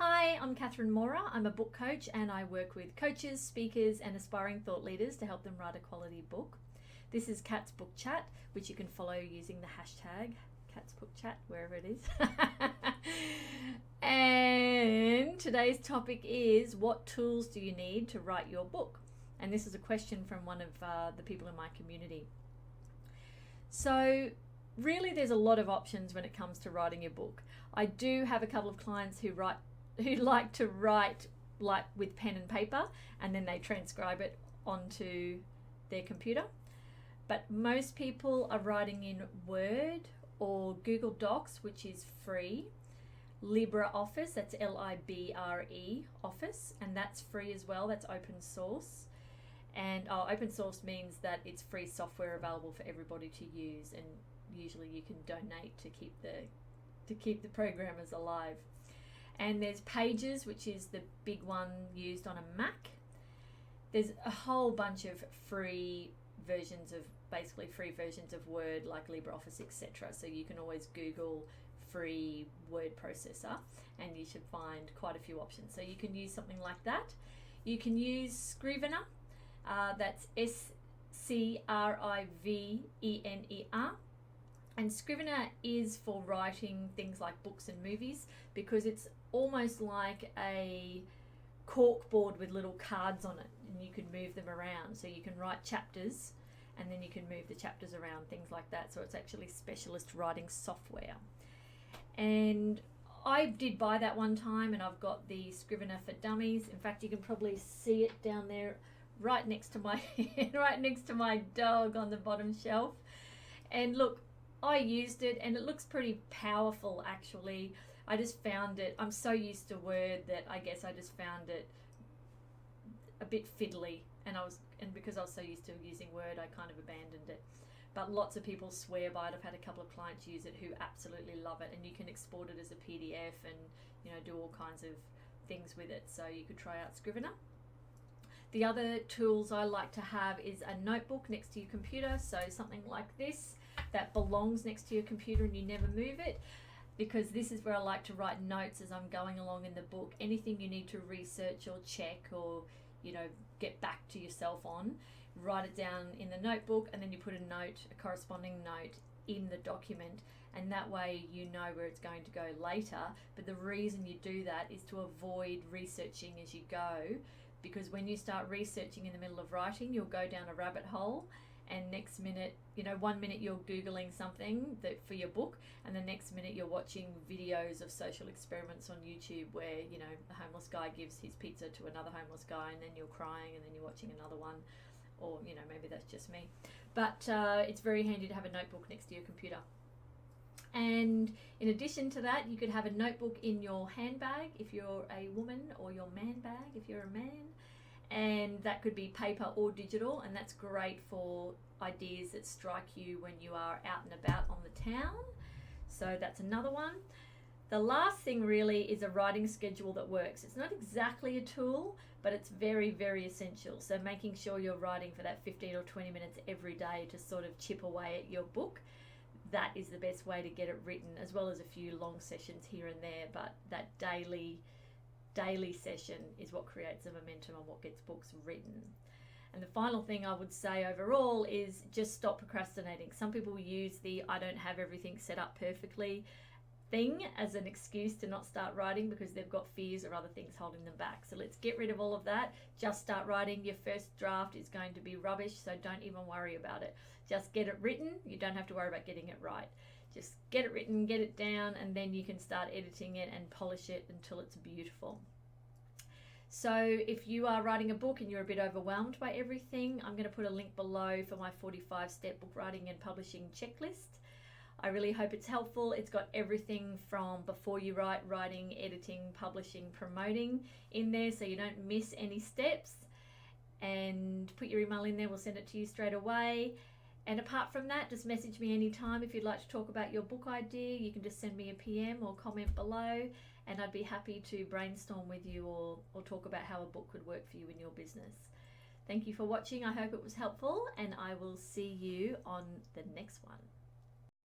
Hi, I'm Catherine Mora. I'm a book coach and I work with coaches, speakers and aspiring thought leaders to help them write a quality book. This is Cat's Book Chat, which you can follow using the hashtag Cat's Book Chat, wherever it is. And today's topic is, what tools do you need to write your book? And this is a question from one of the people in my community. So really there's a lot of options when it comes to writing your book. I do have a couple of clients who like to write like with pen and paper, and then they transcribe it onto their computer. But most people are writing in Word or Google Docs, which is free. LibreOffice, that's Libre Office, and that's free as well. That's open source. And open source means that it's free software available for everybody to use, and usually you can donate to keep the programmers alive. And there's Pages, which is the big one used on a Mac. There's a whole bunch of free versions of Word, like LibreOffice, etc. So you can always Google free word processor and you should find quite a few options. So you can use something like that. You can use Scrivener, that's Scrivener. And Scrivener is for writing things like books and movies, because it's almost like a cork board with little cards on it, and you can move them around. So you can write chapters and then you can move the chapters around, things like that. So it's actually specialist writing software. And I did buy that one time, and I've got the Scrivener for Dummies. In fact, you can probably see it down there right next to my dog on the bottom shelf. And look, I used it and it looks pretty powerful actually. I just found it, I'm so used to Word that I guess I just found it a bit fiddly, and because I was so used to using Word, I kind of abandoned it. But lots of people swear by it. I've had a couple of clients use it who absolutely love it, and you can export it as a PDF and do all kinds of things with it. So you could try out Scrivener. The other tools I like to have is a notebook next to your computer, so something like this that belongs next to your computer and you never move it, because this is where I like to write notes as I'm going along in the book. Anything you need to research or check or get back to yourself on, write it down in the notebook, and then you put a corresponding note in the document, and that way you know where it's going to go later. But the reason you do that is to avoid researching as you go, because when you start researching in the middle of writing, you'll go down a rabbit hole, and next minute, 1 minute you're Googling something for your book, and the next minute you're watching videos of social experiments on YouTube where, the homeless guy gives his pizza to another homeless guy, and then you're crying, and then you're watching another one, or, maybe that's just me. But it's very handy to have a notebook next to your computer. And in addition to that, you could have a notebook in your handbag if you're a woman, or your man bag if you're a man. And that could be paper or digital, and that's great for ideas that strike you when you are out and about on the town. So that's another one. The last thing really is a writing schedule that works. It's not exactly a tool, but it's very, very essential. So making sure you're writing for that 15 or 20 minutes every day to sort of chip away at your book, that is the best way to get it written, as well as a few long sessions here and there. But that daily session is what creates the momentum and what gets books written. And the final thing I would say overall is just stop procrastinating. Some people use the I don't have everything set up perfectly thing as an excuse to not start writing because they've got fears or other things holding them back. So let's get rid of all of that. Just start writing. Your first draft is going to be rubbish, so don't even worry about it. Just get it written. You don't have to worry about getting it right. Just get it written, get it down, and then you can start editing it and polish it until it's beautiful. So if you are writing a book and you're a bit overwhelmed by everything, I'm going to put a link below for my 45-step book writing and publishing checklist. I really hope it's helpful. It's got everything from before you write, writing, editing, publishing, promoting in there, so you don't miss any steps. And put your email in there, we'll send it to you straight away. And apart from that, just message me anytime if you'd like to talk about your book idea. You can just send me a PM or comment below, and I'd be happy to brainstorm with you or talk about how a book could work for you in your business. Thank you for watching. I hope it was helpful, and I will see you on the next one.